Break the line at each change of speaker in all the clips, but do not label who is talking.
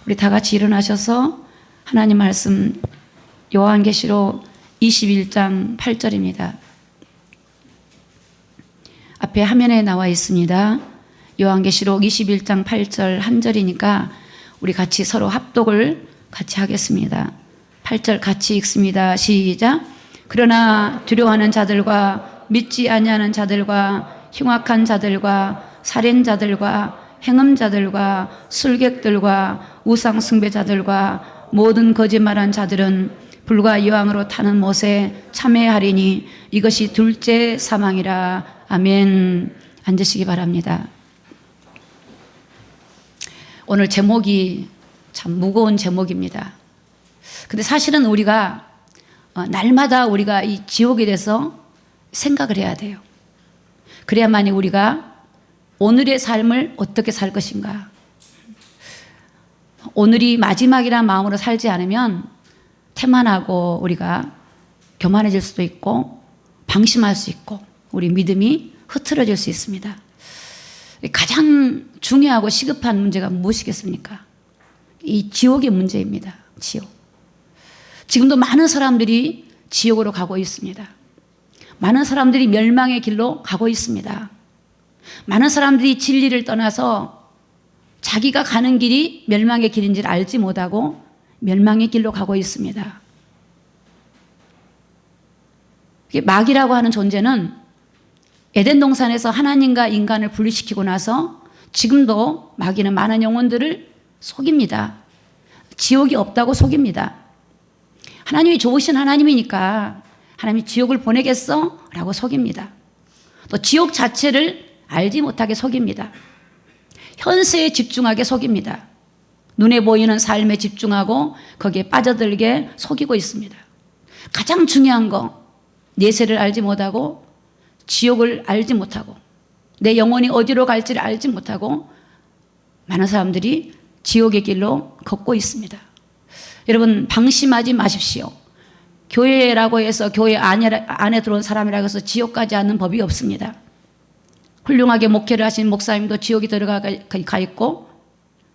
우리 다 같이 일어나셔서 하나님 말씀 요한계시록 21장 8절입니다. 앞에 화면에 나와 있습니다. 요한계시록 21장 8절 한 절이니까 우리 같이 서로 합독을 같이 하겠습니다. 8절 같이 읽습니다. 시작. 그러나 두려워하는 자들과 믿지 아니하는 자들과 흉악한 자들과 살인자들과 행음자들과 술객들과 우상숭배자들과 모든 거짓말한 자들은 불과 여왕으로 타는 못에 참회하리니 이것이 둘째 사망이라. 아멘. 앉으시기 바랍니다. 오늘 제목이 참 무거운 제목입니다. 근데 사실은 우리가 날마다 우리가 이 지옥에 대해서 생각을 해야 돼요. 그래야만이 우리가 오늘의 삶을 어떻게 살 것인가. 오늘이 마지막이라는 마음으로 살지 않으면 태만하고 우리가 교만해질 수도 있고 방심할 수 있고 우리 믿음이 흐트러질 수 있습니다. 가장 중요하고 시급한 문제가 무엇이겠습니까? 이 지옥의 문제입니다. 지옥. 지금도 많은 사람들이 지옥으로 가고 있습니다. 많은 사람들이 멸망의 길로 가고 있습니다. 많은 사람들이 진리를 떠나서 자기가 가는 길이 멸망의 길인지를 알지 못하고 멸망의 길로 가고 있습니다. 마귀라고 하는 존재는 에덴 동산에서 하나님과 인간을 분리시키고 나서 지금도 마귀는 많은 영혼들을 속입니다. 지옥이 없다고 속입니다. 하나님이 좋으신 하나님이니까 하나님이 지옥을 보내겠어? 라고 속입니다. 또 지옥 자체를 알지 못하게 속입니다. 현세에 집중하게 속입니다. 눈에 보이는 삶에 집중하고 거기에 빠져들게 속이고 있습니다. 가장 중요한 거, 내세를 알지 못하고 지옥을 알지 못하고 내 영혼이 어디로 갈지를 알지 못하고 많은 사람들이 지옥의 길로 걷고 있습니다. 여러분 방심하지 마십시오. 교회라고 해서 교회 안에 들어온 사람이라고 해서 지옥 가지 않는 법이 없습니다. 훌륭하게 목회를 하신 목사님도 지옥에 들어가 있고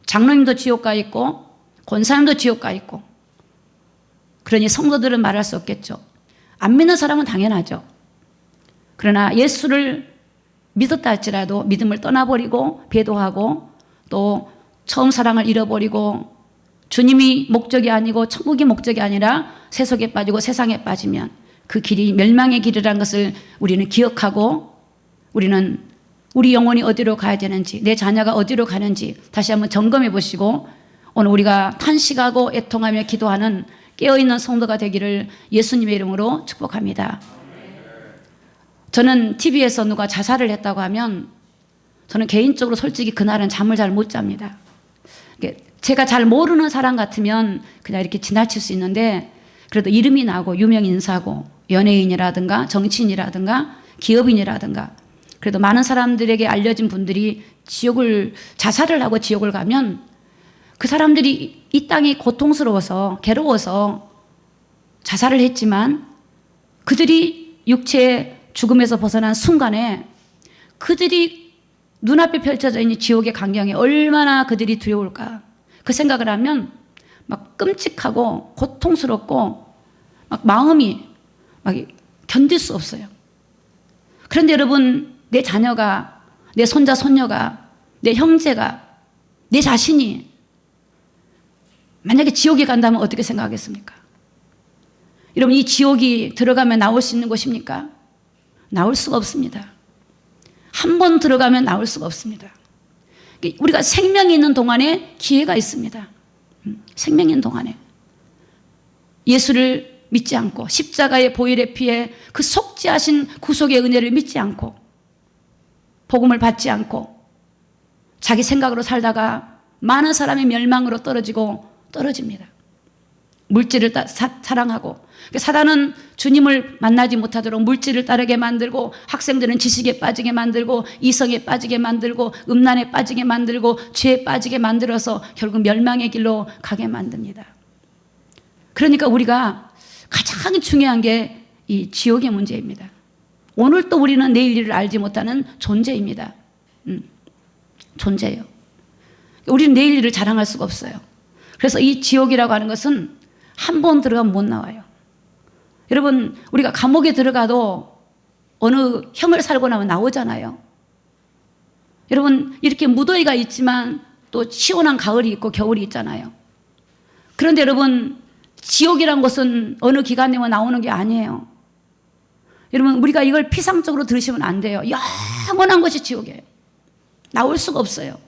장로님도 지옥 가 있고 권사님도 지옥 가 있고 그러니 성도들은 말할 수 없겠죠. 안 믿는 사람은 당연하죠. 그러나 예수를 믿었다 할지라도 믿음을 떠나버리고 배도하고 또 처음 사랑을 잃어버리고 주님이 목적이 아니고 천국이 목적이 아니라 세속에 빠지고 세상에 빠지면 그 길이 멸망의 길이라는 것을 우리는 기억하고 우리는 우리 영혼이 어디로 가야 되는지 내 자녀가 어디로 가는지 다시 한번 점검해 보시고 오늘 우리가 탄식하고 애통하며 기도하는 깨어있는 성도가 되기를 예수님의 이름으로 축복합니다. 저는 TV에서 누가 자살을 했다고 하면 저는 개인적으로 솔직히 그날은 잠을 잘 못 잡니다. 제가 잘 모르는 사람 같으면 그냥 이렇게 지나칠 수 있는데 그래도 이름이 나고 유명 인사고 연예인이라든가 정치인이라든가 기업인이라든가 그래도 많은 사람들에게 알려진 분들이 자살을 하고 지옥을 가면 그 사람들이 이 땅이 고통스러워서 괴로워서 자살을 했지만 그들이 육체의 죽음에서 벗어난 순간에 그들이 눈앞에 펼쳐져 있는 지옥의 광경이 얼마나 그들이 두려울까. 그 생각을 하면 막 끔찍하고 고통스럽고 막 마음이 막 견딜 수 없어요. 그런데 여러분, 내 자녀가, 내 손자, 손녀가, 내 형제가, 내 자신이 만약에 지옥에 간다면 어떻게 생각하겠습니까? 여러분, 이 지옥이 들어가면 나올 수 있는 곳입니까? 나올 수가 없습니다. 한 번 들어가면 나올 수가 없습니다. 우리가 생명이 있는 동안에 기회가 있습니다. 생명이 있는 동안에. 예수를 믿지 않고 십자가의 보혈의 피에 그 속죄하신 구속의 은혜를 믿지 않고 복음을 받지 않고 자기 생각으로 살다가 많은 사람이 멸망으로 떨어집니다. 물질을 사랑하고 사단은 주님을 만나지 못하도록 물질을 따르게 만들고 학생들은 지식에 빠지게 만들고 이성에 빠지게 만들고 음란에 빠지게 만들고 죄에 빠지게 만들어서 결국 멸망의 길로 가게 만듭니다. 그러니까 우리가 가장 중요한 게 이 지옥의 문제입니다. 오늘 또 우리는 내일 일을 알지 못하는 존재입니다. 존재예요. 우리는 내일 일을 자랑할 수가 없어요. 그래서 이 지옥이라고 하는 것은 한 번 들어가면 못 나와요. 여러분, 우리가 감옥에 들어가도 어느 형을 살고 나면 나오잖아요. 여러분, 이렇게 무더위가 있지만 또 시원한 가을이 있고 겨울이 있잖아요. 그런데 여러분, 지옥이란 것은 어느 기간 내면 나오는 게 아니에요. 여러분, 우리가 이걸 피상적으로 들으시면 안 돼요. 영원한 것이 지옥이에요. 나올 수가 없어요.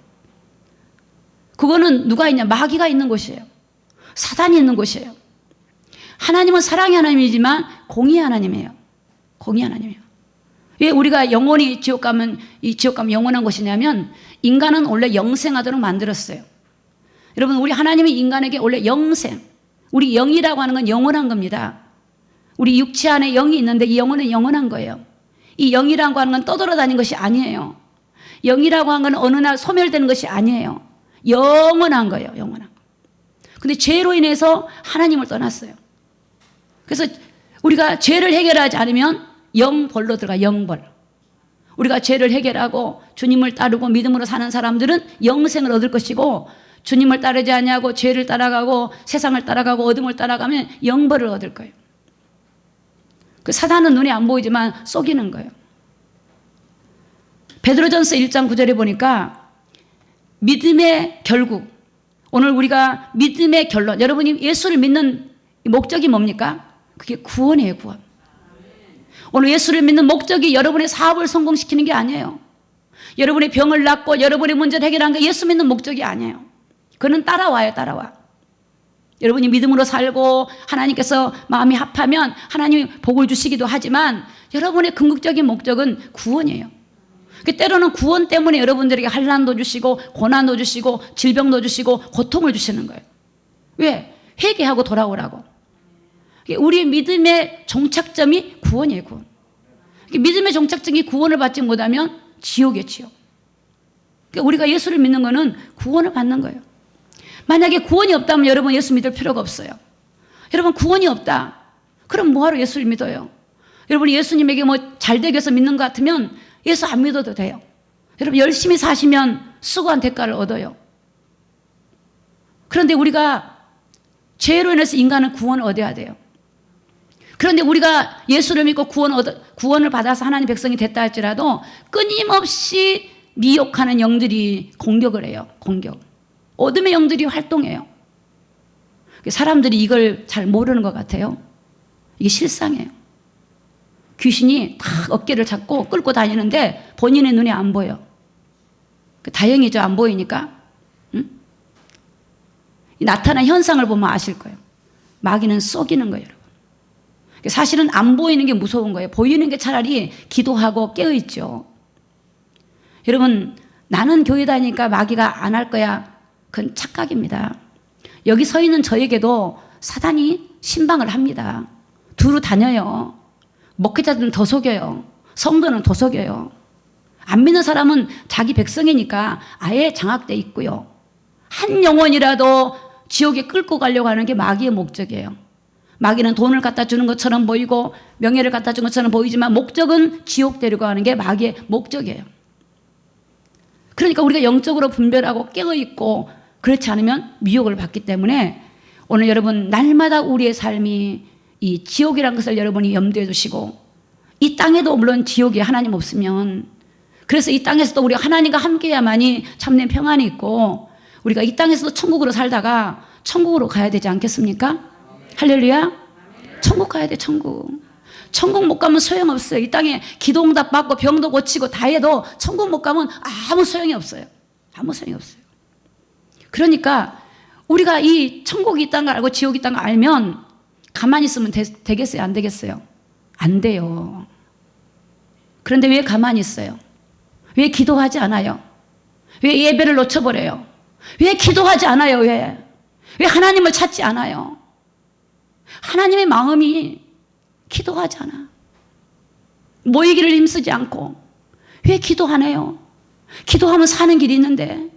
그거는 누가 있냐? 마귀가 있는 곳이에요. 사단이 있는 곳이에요. 하나님은 사랑의 하나님이지만 공의의 하나님이에요. 공의의 하나님이에요. 왜 우리가 영원히 지옥 가면 이 지옥 가면 영원한 것이냐면 인간은 원래 영생하도록 만들었어요. 여러분, 우리 하나님이 인간에게 원래 영생, 우리 영이라고 하는 건 영원한 겁니다. 우리 육체 안에 영이 있는데 이 영혼은 영원한 거예요. 이 영이라고 하는 건 떠돌아다니는 것이 아니에요. 영이라고 하는 건 어느 날 소멸되는 것이 아니에요. 영원한 거예요. 영원한 거. 근데 죄로 인해서 하나님을 떠났어요. 그래서 우리가 죄를 해결하지 않으면 영벌로 들어가. 영벌. 우리가 죄를 해결하고 주님을 따르고 믿음으로 사는 사람들은 영생을 얻을 것이고, 주님을 따르지 아니하고 죄를 따라가고 세상을 따라가고 어둠을 따라가면 영벌을 얻을 거예요. 그 사단은 눈에 안 보이지만 속이는 거예요. 베드로전서 1장 9절에 보니까 믿음의 결국, 오늘 우리가 믿음의 결론, 여러분이 예수를 믿는 목적이 뭡니까? 그게 구원이에요. 구원. 오늘 예수를 믿는 목적이 여러분의 사업을 성공시키는 게 아니에요. 여러분의 병을 낫고 여러분의 문제를 해결하는 게 예수 믿는 목적이 아니에요. 그는 따라와요. 따라와. 여러분이 믿음으로 살고 하나님께서 마음이 합하면 하나님이 복을 주시기도 하지만 여러분의 궁극적인 목적은 구원이에요. 때로는 구원 때문에 여러분들에게 환난도 주시고 고난도 주시고 질병도 주시고 고통을 주시는 거예요. 왜? 회개하고 돌아오라고. 우리의 믿음의 종착점이 구원이에요. 구원. 믿음의 종착점이 구원을 받지 못하면 지옥이에요. 지옥. 우리가 예수를 믿는 거는 구원을 받는 거예요. 만약에 구원이 없다면 여러분 예수 믿을 필요가 없어요. 여러분, 구원이 없다. 그럼 뭐하러 예수를 믿어요? 여러분이 예수님에게 뭐 잘되기 위해서 믿는 것 같으면 예수 안 믿어도 돼요. 여러분, 열심히 사시면 수고한 대가를 얻어요. 그런데 우리가 죄로 인해서 인간은 구원을 얻어야 돼요. 그런데 우리가 예수를 믿고 구원을 받아서 하나님 백성이 됐다 할지라도 끊임없이 미혹하는 영들이 공격을 해요. 공격. 어둠의 영들이 활동해요. 사람들이 이걸 잘 모르는 것 같아요. 이게 실상이에요. 귀신이 딱 어깨를 잡고 끌고 다니는데 본인의 눈에 안 보여. 다행이죠. 안 보이니까. 응? 나타난 현상을 보면 아실 거예요. 마귀는 속이는 거예요. 여러분. 사실은 안 보이는 게 무서운 거예요. 보이는 게 차라리 기도하고 깨어있죠. 여러분, 나는 교회 다니니까 마귀가 안 할 거야. 그건 착각입니다. 여기 서 있는 저에게도 사단이 신방을 합니다. 두루 다녀요. 목회자들은 더 속여요. 성도는 더 속여요. 안 믿는 사람은 자기 백성이니까 아예 장악돼 있고요. 한 영혼이라도 지옥에 끌고 가려고 하는 게 마귀의 목적이에요. 마귀는 돈을 갖다 주는 것처럼 보이고 명예를 갖다 주는 것처럼 보이지만 목적은 지옥 데리고 가는 게 마귀의 목적이에요. 그러니까 우리가 영적으로 분별하고 깨어있고 그렇지 않으면 미혹을 받기 때문에 오늘 여러분, 날마다 우리의 삶이 이 지옥이라는 것을 여러분이 염두에 두시고, 이 땅에도 물론 지옥이 하나님 없으면, 그래서 이 땅에서도 우리가 하나님과 함께야만이 참된 평안이 있고 우리가 이 땅에서도 천국으로 살다가 천국으로 가야 되지 않겠습니까? 할렐루야. 천국 가야 돼. 천국. 천국 못 가면 소용없어요. 이 땅에 기도응답 받고 병도 고치고 다 해도 천국 못 가면 아무 소용이 없어요. 아무 소용이 없어요. 그러니까 우리가 이 천국이 있다는 걸 알고 지옥이 있다는 걸 알면 가만히 있으면 되겠어요? 안 되겠어요? 안 돼요. 그런데 왜 가만히 있어요? 왜 기도하지 않아요? 왜 예배를 놓쳐버려요? 왜 기도하지 않아요? 왜 하나님을 찾지 않아요? 하나님의 마음이 기도하지 않아. 모이기를 힘쓰지 않고 왜 기도 안 해요? 기도하면 사는 길이 있는데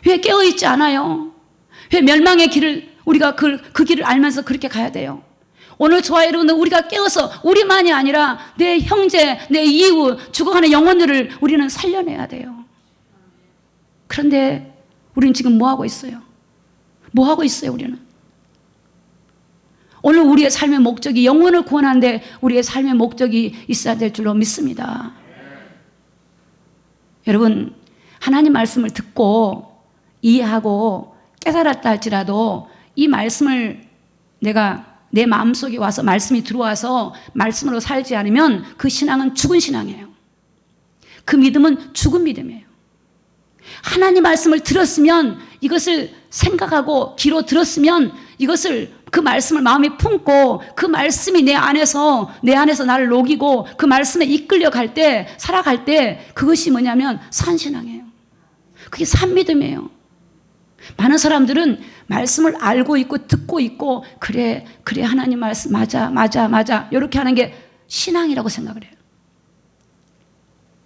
왜 깨어있지 않아요? 왜 멸망의 길을 우리가 그 길을 알면서 그렇게 가야 돼요? 오늘 저와 여러분은 우리가 깨어서 우리만이 아니라 내 형제, 내 이웃, 죽어가는 영혼들을 우리는 살려내야 돼요. 그런데 우리는 지금 뭐 하고 있어요? 뭐 하고 있어요, 우리는? 오늘 우리의 삶의 목적이 영혼을 구원하는데 우리의 삶의 목적이 있어야 될 줄로 믿습니다. 여러분, 하나님 말씀을 듣고 이해하고 깨달았다 할지라도 이 말씀을 내가 내 마음속에 와서 말씀이 들어와서 말씀으로 살지 않으면 그 신앙은 죽은 신앙이에요. 그 믿음은 죽은 믿음이에요. 하나님 말씀을 들었으면 이것을 생각하고 귀로 들었으면 이것을 그 말씀을 마음에 품고 그 말씀이 내 안에서 나를 녹이고 그 말씀에 이끌려 갈 때 살아갈 때 그것이 뭐냐면 산신앙이에요. 그게 산믿음이에요. 많은 사람들은 말씀을 알고 있고 듣고 있고 그래 하나님 말씀 맞아 이렇게 하는 게 신앙이라고 생각을 해요.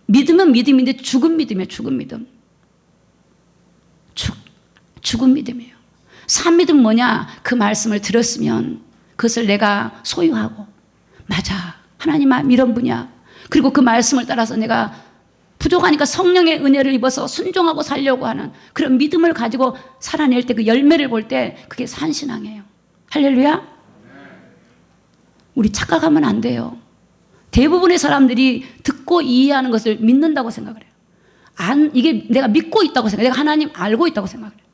믿음은 믿음인데 죽은 믿음이에요. 죽은 믿음. 죽은 믿음이에요. 산 믿음은 뭐냐? 그 말씀을 들었으면 그것을 내가 소유하고 맞아 하나님 이런 분이야. 그리고 그 말씀을 따라서 내가 부족하니까 성령의 은혜를 입어서 순종하고 살려고 하는 그런 믿음을 가지고 살아낼 때 그 열매를 볼 때 그게 산신앙이에요. 할렐루야. 우리 착각하면 안 돼요. 대부분의 사람들이 듣고 이해하는 것을 믿는다고 생각을 해요. 이게 내가 믿고 있다고 생각해요. 내가 하나님 알고 있다고 생각을 해요.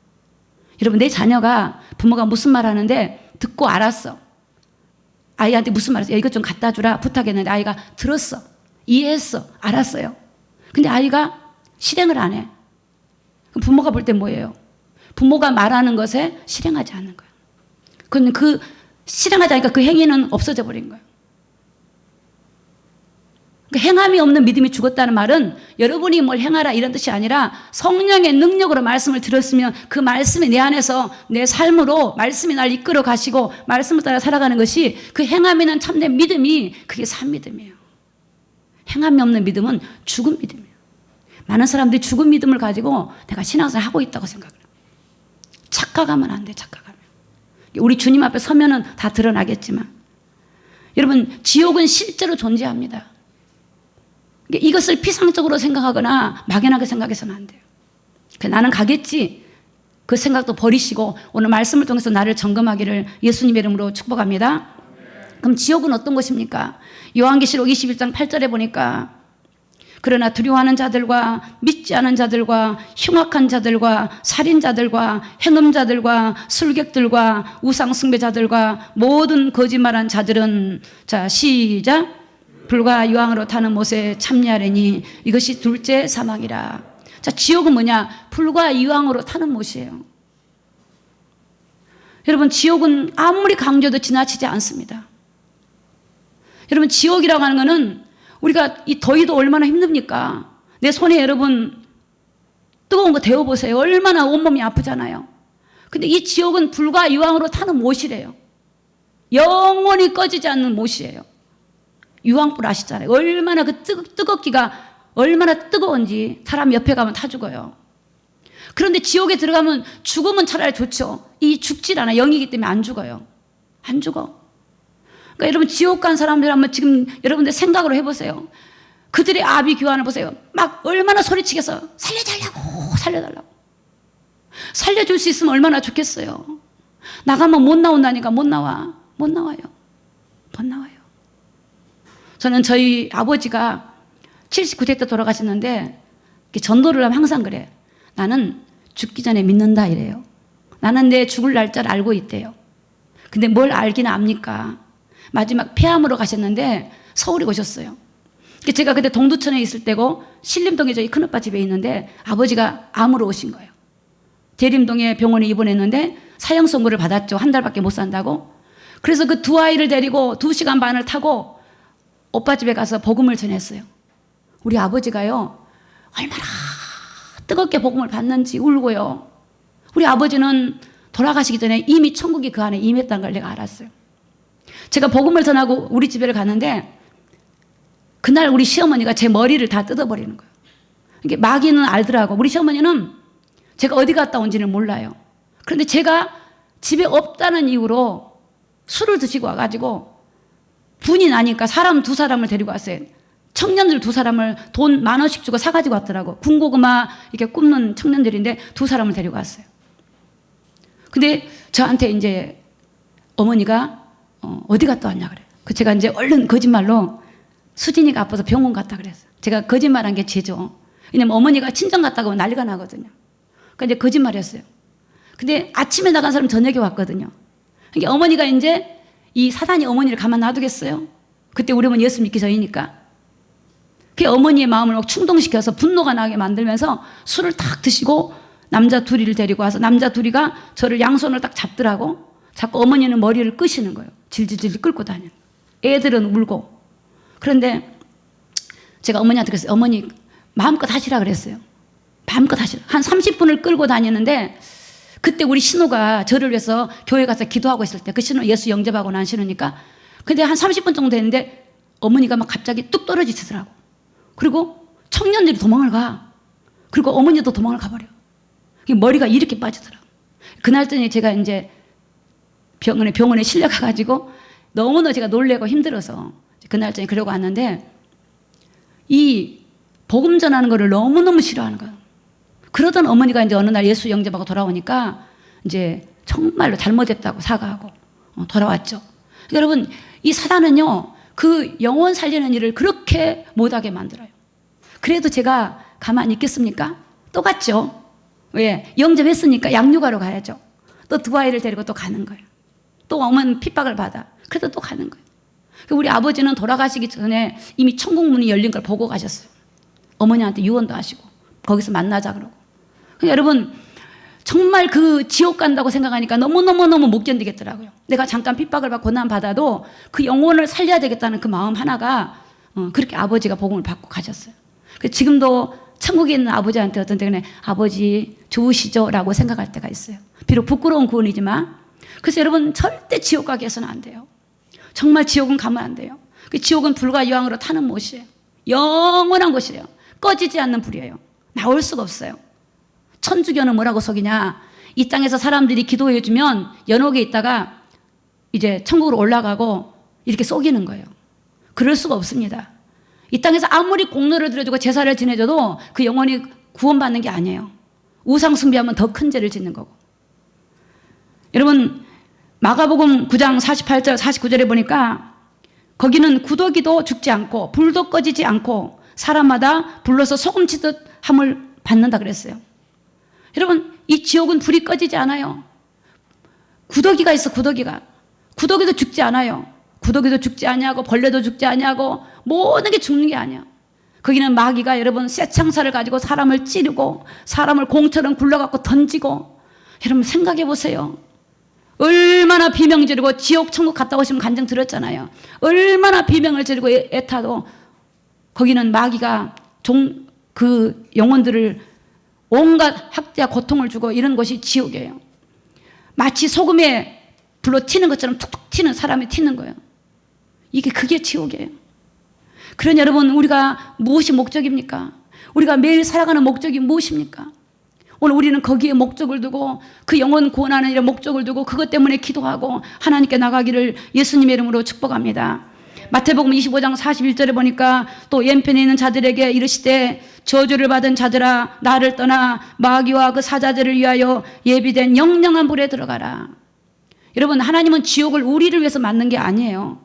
여러분, 내 자녀가 부모가 무슨 말 하는데 듣고 알았어. 아이한테 무슨 말 했어? 야, 이것 좀 갖다 주라 부탁했는데 아이가 들었어. 이해했어. 알았어요. 근데 아이가 실행을 안 해. 그럼 부모가 볼 때 뭐예요? 부모가 말하는 것에 실행하지 않는 거예요. 그건 그 실행하지 않으니까 그 행위는 없어져 버린 거예요. 행함이 없는 믿음이 죽었다는 말은 여러분이 뭘 행하라 이런 뜻이 아니라 성령의 능력으로 말씀을 들었으면 그 말씀이 내 안에서 내 삶으로 말씀이 날 이끌어 가시고 말씀을 따라 살아가는 것이 그 행함이 있는 참된 믿음이 그게 산 믿음이에요. 행함이 없는 믿음은 죽은 믿음이에요. 많은 사람들이 죽은 믿음을 가지고 내가 신앙생활 하고 있다고 생각해요. 착각하면 안 돼. 착각하면. 우리 주님 앞에 서면은 다 드러나겠지만 여러분, 지옥은 실제로 존재합니다. 이것을 피상적으로 생각하거나 막연하게 생각해서는 안 돼요. 나는 가겠지. 그 생각도 버리시고 오늘 말씀을 통해서 나를 점검하기를 예수님의 이름으로 축복합니다. 그럼 지옥은 어떤 것입니까? 요한계시록 21장 8절에 보니까 그러나 두려워하는 자들과 믿지 않은 자들과 흉악한 자들과 살인자들과 행음자들과 술객들과 우상숭배자들과 모든 거짓말한 자들은 자 시작 불과 유황으로 타는 못에 참여하려니 이것이 둘째 사망이라. 자, 지옥은 뭐냐? 불과 유황으로 타는 못이에요. 여러분, 지옥은 아무리 강조해도 지나치지 않습니다. 여러분, 지옥이라고 하는 거는 우리가 이 더위도 얼마나 힘듭니까? 내 손에 여러분 뜨거운 거 데워보세요. 얼마나 온몸이 아프잖아요. 근데 이 지옥은 불과 유황으로 타는 못이래요. 영원히 꺼지지 않는 못이에요. 유황불 아시잖아요. 얼마나 그 뜨겁기가 얼마나 뜨거운지 사람 옆에 가면 타 죽어요. 그런데 지옥에 들어가면 죽으면 차라리 좋죠. 이 죽질 않아. 영이기 때문에 안 죽어요. 안 죽어. 그러니까 여러분, 지옥 간 사람들 한번 지금 여러분들 생각으로 해보세요. 그들의 아비 교환을 보세요. 막 얼마나 소리치겠어. 살려달라고. 살려줄 수 있으면 얼마나 좋겠어요. 나가면 못 나온다니까. 못 나와요. 못 나와요. 저는 저희 아버지가 79세 때 돌아가셨는데 전도를 하면 항상 그래. 나는 죽기 전에 믿는다 이래요. 나는 내 죽을 날짜를 알고 있대요. 근데 뭘 알기는 압니까? 마지막 폐암으로 가셨는데 서울에 오셨어요. 제가 그때 동두천에 있을 때고 신림동에 저희 큰오빠 집에 있는데 아버지가 암으로 오신 거예요. 대림동에 병원에 입원했는데 사형 선고를 받았죠. 한 달밖에 못 산다고. 그래서 그 두 아이를 데리고 2시간 반을 타고 오빠 집에 가서 복음을 전했어요. 우리 아버지가요, 얼마나 뜨겁게 복음을 받는지 울고요. 우리 아버지는 돌아가시기 전에 이미 천국이 그 안에 임했다는 걸 내가 알았어요. 제가 복음을 전하고 우리 집에 갔는데 그날 우리 시어머니가 제 머리를 다 뜯어버리는 거예요. 이게 마귀는 알더라고. 우리 시어머니는 제가 어디 갔다 온지는 몰라요. 그런데 제가 집에 없다는 이유로 술을 드시고 와가지고 분이 나니까 사람 2사람을 데리고 왔어요. 청년들 2사람을 돈 10,000원씩 주고 사가지고 왔더라고. 군고구마 이렇게 굽는 청년들인데 2사람을 데리고 왔어요. 근데 저한테 이제 어머니가 어디 갔다 왔냐 그래요. 그 제가 이제 얼른 거짓말로 수진이가 아파서 병원 갔다 그랬어요. 제가 거짓말한 게 죄죠. 왜냐면 어머니가 친정 갔다가 오면 난리가 나거든요. 그러니까 이제 거짓말했어요. 근데 아침에 나간 사람 저녁에 왔거든요. 그러니까 어머니가 이제 이 사단이 어머니를 가만 놔두겠어요? 그때 우리 어머니 예수 믿기 전이니까. 그 어머니의 마음을 막 충동시켜서 분노가 나게 만들면서 술을 탁 드시고 남자 둘이를 데리고 와서 남자 둘이가 저를 양손을 딱 잡더라고. 자꾸 어머니는 머리를 끄시는 거예요. 질질질 끌고 다니는. 애들은 울고. 그런데 제가 어머니한테 그랬어요. 어머니 마음껏 하시라 그랬어요. 마음껏 하시라. 한 30분을 끌고 다니는데 그때 우리 신우가 저를 위해서 교회 가서 기도하고 있을 때 그 신우 예수 영접하고 난 신우니까 근데 한 30분 정도 됐는데 어머니가 막 갑자기 뚝 떨어지시더라고. 그리고 청년들이 도망을 가. 그리고 어머니도 도망을 가버려. 머리가 이렇게 빠지더라고. 그날 저녁에 제가 이제 병원에 실려가가지고 너무나 제가 놀래고 힘들어서 그날 저녁에 그러고 왔는데 이 복음 전하는 거를 너무너무 싫어하는 거예요. 그러던 어머니가 이제 어느 날 예수 영접하고 돌아오니까 이제 정말로 잘못했다고 사과하고 돌아왔죠. 여러분, 이 사단은요, 그 영혼 살리는 일을 그렇게 못하게 만들어요. 그래도 제가 가만히 있겠습니까? 또 갔죠. 왜? 영접했으니까 양육하러 가야죠. 또 두 아이를 데리고 또 가는 거예요. 또 어머니는 핍박을 받아. 그래도 또 가는 거예요. 우리 아버지는 돌아가시기 전에 이미 천국 문이 열린 걸 보고 가셨어요. 어머니한테 유언도 하시고 거기서 만나자 그러고. 그러니까 여러분 정말 그 지옥 간다고 생각하니까 너무너무너무 못 견디겠더라고요. 내가 잠깐 핍박을 받고 고난 받아도 그 영혼을 살려야 되겠다는 그 마음 하나가 그렇게 아버지가 복음을 받고 가셨어요. 지금도 천국에 있는 아버지한테 어떤 때는 아버지 좋으시죠? 라고 생각할 때가 있어요. 비록 부끄러운 구원이지만. 그래서 여러분 절대 지옥 가게 해서는 안 돼요. 정말 지옥은 가면 안 돼요. 그 지옥은 불과 유황으로 타는 못이에요. 영원한 곳이에요. 꺼지지 않는 불이에요. 나올 수가 없어요. 천주교는 뭐라고 속이냐? 이 땅에서 사람들이 기도해 주면 연옥에 있다가 이제 천국으로 올라가고 이렇게 속이는 거예요. 그럴 수가 없습니다. 이 땅에서 아무리 공로를 들여주고 제사를 지내줘도 그 영혼이 구원받는 게 아니에요. 우상 숭배하면 더 큰 죄를 짓는 거고. 여러분 마가복음 9장 48절 49절에 보니까 거기는 구더기도 죽지 않고 불도 꺼지지 않고 사람마다 불러서 소금치듯 함을 받는다 그랬어요. 여러분 이 지옥은 불이 꺼지지 않아요. 구더기가 있어. 구더기도 죽지 않아요. 구더기도 죽지 아니하고 벌레도 죽지 아니하고 모든 게 죽는 게 아니야. 거기는 마귀가 여러분 쇠창살을 가지고 사람을 찌르고 사람을 공처럼 굴러갖고 던지고. 여러분 생각해 보세요. 얼마나 비명 지르고 지옥 천국 갔다 오시면 간증 들었잖아요. 얼마나 비명을 지르고 애타도 거기는 마귀가 그 영혼들을 온갖 학대와 고통을 주고 이런 것이 지옥이에요. 마치 소금에 불로 튀는 것처럼 툭툭 튀는 사람이 튀는 거예요. 그게 지옥이에요. 그러니 여러분 우리가 무엇이 목적입니까? 우리가 매일 살아가는 목적이 무엇입니까? 오늘 우리는 거기에 목적을 두고 그 영혼 구원하는 일에 목적을 두고 그것 때문에 기도하고 하나님께 나가기를 예수님의 이름으로 축복합니다. 마태복음 25장 41절에 보니까 또 왼편에 있는 자들에게 이르시되 저주를 받은 자들아 나를 떠나 마귀와 그 사자들을 위하여 예비된 영영한 불에 들어가라. 여러분 하나님은 지옥을 우리를 위해서 만든 게 아니에요.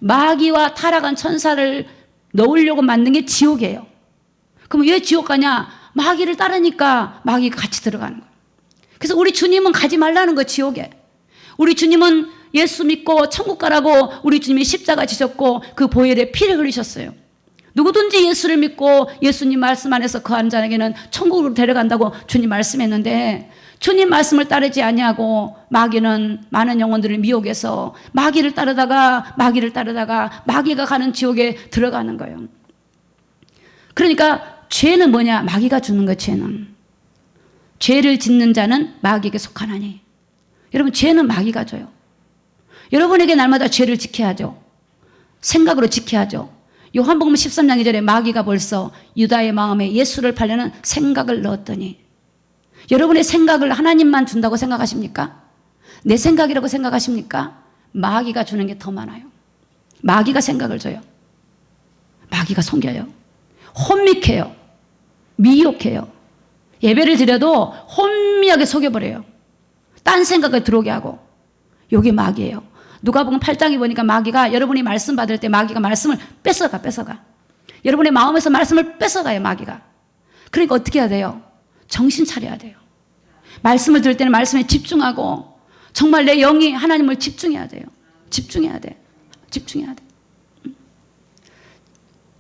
마귀와 타락한 천사를 넣으려고 만든 게 지옥이에요. 그럼 왜 지옥 가냐? 마귀를 따르니까 마귀가 같이 들어가는 거예요. 그래서 우리 주님은 가지 말라는 거예요. 지옥에. 우리 주님은 예수 믿고 천국 가라고 우리 주님이 십자가 지셨고 그 보혈에 피를 흘리셨어요. 누구든지 예수를 믿고 예수님 말씀 안에서 거하는 자에게는 천국으로 데려간다고 주님 말씀했는데 주님 말씀을 따르지 아니하고 마귀는 많은 영혼들을 미혹해서 마귀를 따르다가 마귀가 가는 지옥에 들어가는 거예요. 그러니까 죄는 뭐냐? 마귀가 주는 거예요. 죄는. 죄를 짓는 자는 마귀에게 속하나니. 여러분 죄는 마귀가 줘요. 여러분에게 날마다 죄를 지켜야죠. 생각으로 지켜야죠. 요한복음 13장 2절에 마귀가 벌써 유다의 마음에 예수를 팔려는 생각을 넣었더니 여러분의 생각을 하나님만 준다고 생각하십니까? 내 생각이라고 생각하십니까? 마귀가 주는 게 더 많아요. 마귀가 생각을 줘요. 마귀가 속여요. 혼미해요. 미혹해요. 예배를 드려도 혼미하게 속여버려요. 딴 생각을 들어오게 하고. 요게 마귀예요. 누가복음 8장에 보니까 마귀가 여러분이 말씀 받을 때 마귀가 말씀을 뺏어가. 여러분의 마음에서 말씀을 뺏어가요, 마귀가. 그러니까 어떻게 해야 돼요? 정신 차려야 돼요. 말씀을 들을 때는 말씀에 집중하고 정말 내 영이 하나님을 집중해야 돼요. 집중해야 돼.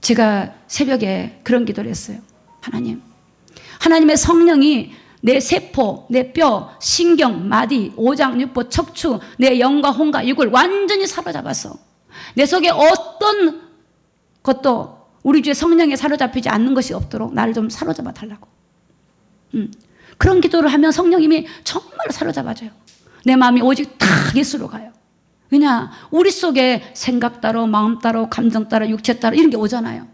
제가 새벽에 그런 기도를 했어요. 하나님의 성령이 내 세포, 내 뼈, 신경, 마디, 오장, 육부, 척추, 내 영과 혼과 육을 완전히 사로잡았어. 내 속에 어떤 것도 우리 주의 성령에 사로잡히지 않는 것이 없도록 나를 좀 사로잡아 달라고. 그런 기도를 하면 성령님이 정말 사로잡아줘요. 내 마음이 오직 다 예수로 가요. 왜냐? 우리 속에 생각 따로, 마음 따로, 감정 따로, 육체 따로 이런 게 오잖아요.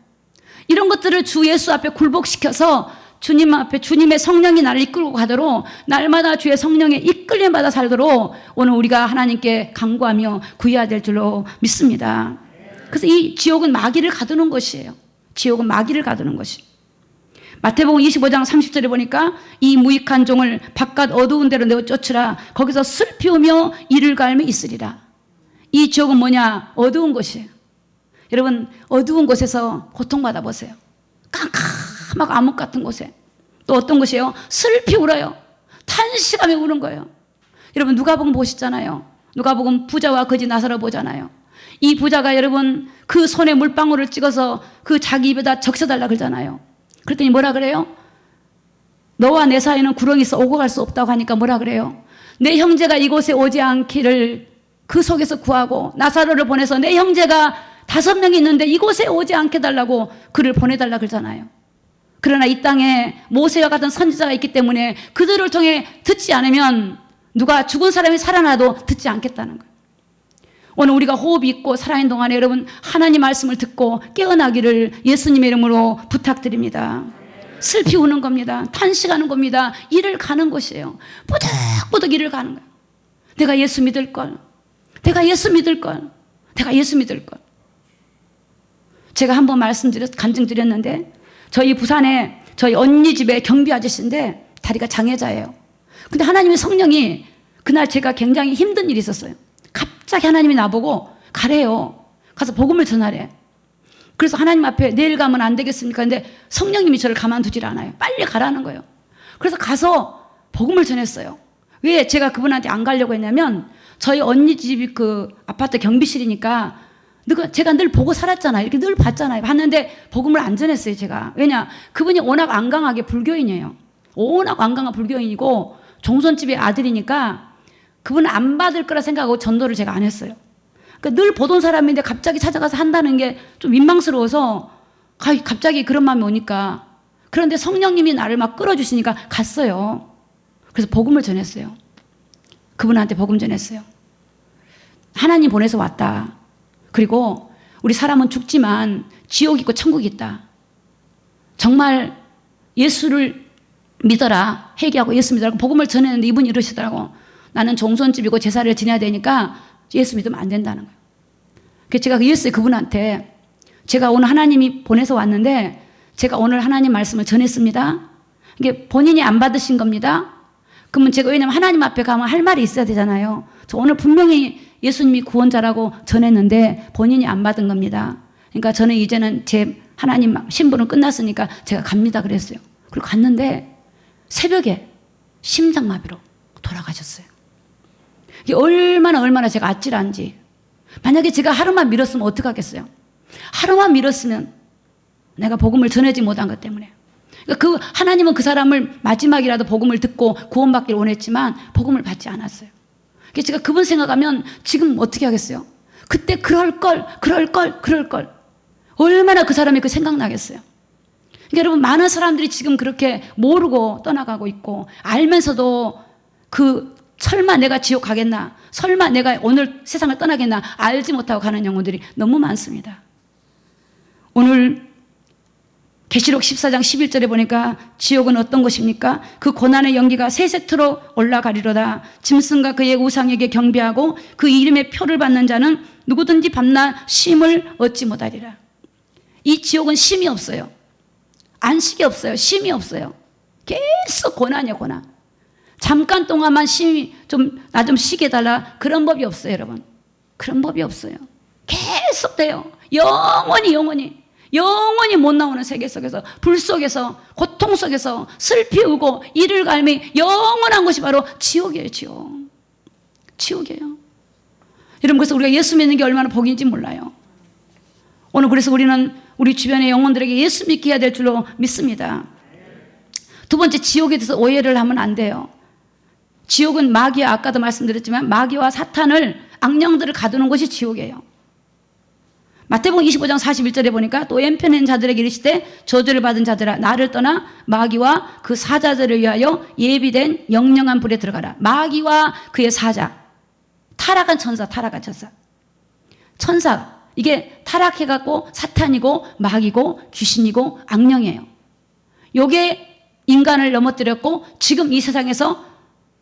이런 것들을 주 예수 앞에 굴복시켜서 주님 앞에 주님의 성령이 나를 이끌고 가도록 날마다 주의 성령에 이끌림 받아 살도록 오늘 우리가 하나님께 간구하며 구해야 될 줄로 믿습니다. 그래서 이 지옥은 마귀를 가두는 것이에요. 지옥은 마귀를 가두는 것이. 마태복음 25장 30절에 보니까 이 무익한 종을 바깥 어두운 데로 내어 쫓으라. 거기서 슬피 우며 이를 갈미 있으리라. 이 지옥은 뭐냐? 어두운 곳이에요. 여러분 어두운 곳에서 고통받아 보세요. 깜깜하고 암흑 같은 곳에. 또 어떤 곳이에요? 슬피 울어요. 탄식하며 우는 거예요. 여러분 누가복음 보시잖아요. 누가복음 부자와 거지 나사로 보잖아요. 이 부자가 여러분 그 손에 물방울을 찍어서 그 자기 입에다 적셔달라 그러잖아요. 그랬더니 뭐라 그래요? 너와 내 사이는 구렁이 있어 오고 갈 수 없다고 하니까 뭐라 그래요? 내 형제가 이곳에 오지 않기를 그 속에서 구하고 나사로를 보내서 내 형제가 5명이 있는데 이곳에 오지 않게 달라고 그를 보내달라 그러잖아요. 그러나 이 땅에 모세와 같은 선지자가 있기 때문에 그들을 통해 듣지 않으면 누가 죽은 사람이 살아나도 듣지 않겠다는 거예요. 오늘 우리가 호흡이 있고 살아있는 동안에 여러분 하나님 말씀을 듣고 깨어나기를 예수님의 이름으로 부탁드립니다. 슬피 우는 겁니다. 탄식하는 겁니다. 일을 가는 것이에요. 뿌득뿌득 일을 가는 거예요. 내가 예수 믿을 걸. 제가 한번 간증드렸는데 저희 부산에 저희 언니 집에 경비 아저씨인데 다리가 장애자예요. 근데 하나님의 성령이 그날 제가 굉장히 힘든 일이 있었어요. 갑자기 하나님이 나보고 가래요. 가서 복음을 전하래. 그래서 하나님 앞에 내일 가면 안 되겠습니까? 근데 성령님이 저를 가만두질 않아요. 빨리 가라는 거예요. 그래서 가서 복음을 전했어요. 왜 제가 그분한테 안 가려고 했냐면 저희 언니 집이 그 아파트 경비실이니까 제가 늘 보고 살았잖아요. 이렇게 늘 봤잖아요. 봤는데 복음을 안 전했어요, 제가. 왜냐? 그분이 워낙 완강하게 불교인이에요. 워낙 완강한 불교인이고 종손집의 아들이니까 그분은 안 받을 거라 생각하고 전도를 제가 안 했어요. 그러니까 늘 보던 사람인데 갑자기 찾아가서 한다는 게 좀 민망스러워서 갑자기 그런 마음이 오니까. 그런데 성령님이 나를 막 끌어주시니까 갔어요. 그래서 복음을 전했어요. 그분한테 복음 전했어요. 하나님 보내서 왔다. 그리고 우리 사람은 죽지만 지옥이 있고 천국이 있다. 정말 예수를 믿어라. 회개하고 예수 믿어라. 복음을 전했는데 이분이 이러시더라고. 나는 종손집이고 제사를 지내야 되니까 예수 믿으면 안 된다는 거예요. 그래서 제가 그랬어요. 그분한테. 제가 오늘 하나님이 보내서 왔는데 제가 오늘 하나님 말씀을 전했습니다. 이게 본인이 안 받으신 겁니다. 그러면 제가 왜냐면 하나님 앞에 가면 할 말이 있어야 되잖아요. 저 오늘 분명히 예수님이 구원자라고 전했는데 본인이 안 받은 겁니다. 그러니까 저는 이제는 제 하나님 신분은 끝났으니까 제가 갑니다 그랬어요. 그리고 갔는데 새벽에 심장마비로 돌아가셨어요. 이게 얼마나 제가 아찔한지. 만약에 제가 하루만 미뤘으면 어떡하겠어요? 하루만 미뤘으면 내가 복음을 전하지 못한 것 때문에. 그러니까 하나님은 그 사람을 마지막이라도 복음을 듣고 구원받기를 원했지만 복음을 받지 않았어요. 그래서 제가 그분 생각하면 지금 어떻게 하겠어요? 그때 그럴 걸. 얼마나 그 사람이 그 생각나겠어요. 그러니까 여러분 많은 사람들이 지금 그렇게 모르고 떠나가고 있고 알면서도 설마 내가 지옥 가겠나? 설마 내가 오늘 세상을 떠나겠나? 알지 못하고 가는 영혼들이 너무 많습니다. 오늘 계시록 14장 11절에 보니까 지옥은 어떤 것입니까? 그 고난의 연기가 세세토록 올라가리로다. 짐승과 그의 우상에게 경배하고 그 이름의 표를 받는 자는 누구든지 밤낮 쉼을 얻지 못하리라. 이 지옥은 쉼이 없어요. 안식이 없어요. 쉼이 없어요. 계속 고난이에요, 고난. 잠깐 동안만 나 좀 쉬게 해달라. 그런 법이 없어요, 여러분. 그런 법이 없어요. 계속 돼요. 영원히 못 나오는 세계 속에서, 불 속에서, 고통 속에서, 슬피 우고 이를 갈미 영원한 것이 바로 지옥이에요, 지옥이에요. 여러분, 그래서 우리가 예수 믿는 게 얼마나 복인지 몰라요. 오늘 그래서 우리는 우리 주변의 영혼들에게 예수 믿게 해야 될 줄로 믿습니다. 두 번째, 지옥에 대해서 오해를 하면 안 돼요. 지옥은 마귀와, 아까도 말씀드렸지만 마귀와 사탄을, 악령들을 가두는 것이 지옥이에요. 마태복음 25장 41절에 보니까 또 왼편에 자들에게 이르시되 저주를 받은 자들아 나를 떠나 마귀와 그 사자들을 위하여 예비된 영영한 불에 들어가라. 마귀와 그의 사자, 타락한 천사. 이게 타락해갖고 사탄이고 마귀고 귀신이고 악령이에요. 요게 인간을 넘어뜨렸고 지금 이 세상에서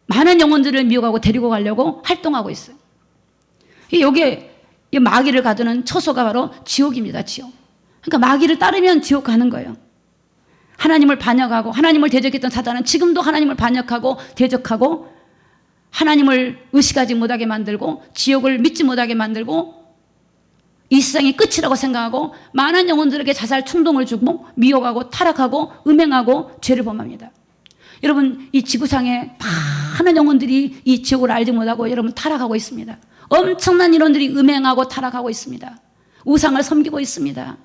많은 영혼들을 미혹하고 데리고 가려고 활동하고 있어요. 요게 이 마귀를 가두는 처소가 바로 지옥입니다, 지옥. 그러니까 마귀를 따르면 지옥 가는 거예요. 하나님을 반역하고 하나님을 대적했던 사단은 지금도 하나님을 반역하고 대적하고 하나님을 의식하지 못하게 만들고 지옥을 믿지 못하게 만들고 이 세상이 끝이라고 생각하고 많은 영혼들에게 자살 충동을 주고 미혹하고 타락하고 음행하고 죄를 범합니다. 여러분, 이 지구상에 많은 영혼들이 이 지옥을 알지 못하고 여러분 타락하고 있습니다. 엄청난 인원들이 음행하고 타락하고 있습니다. 우상을 섬기고 있습니다.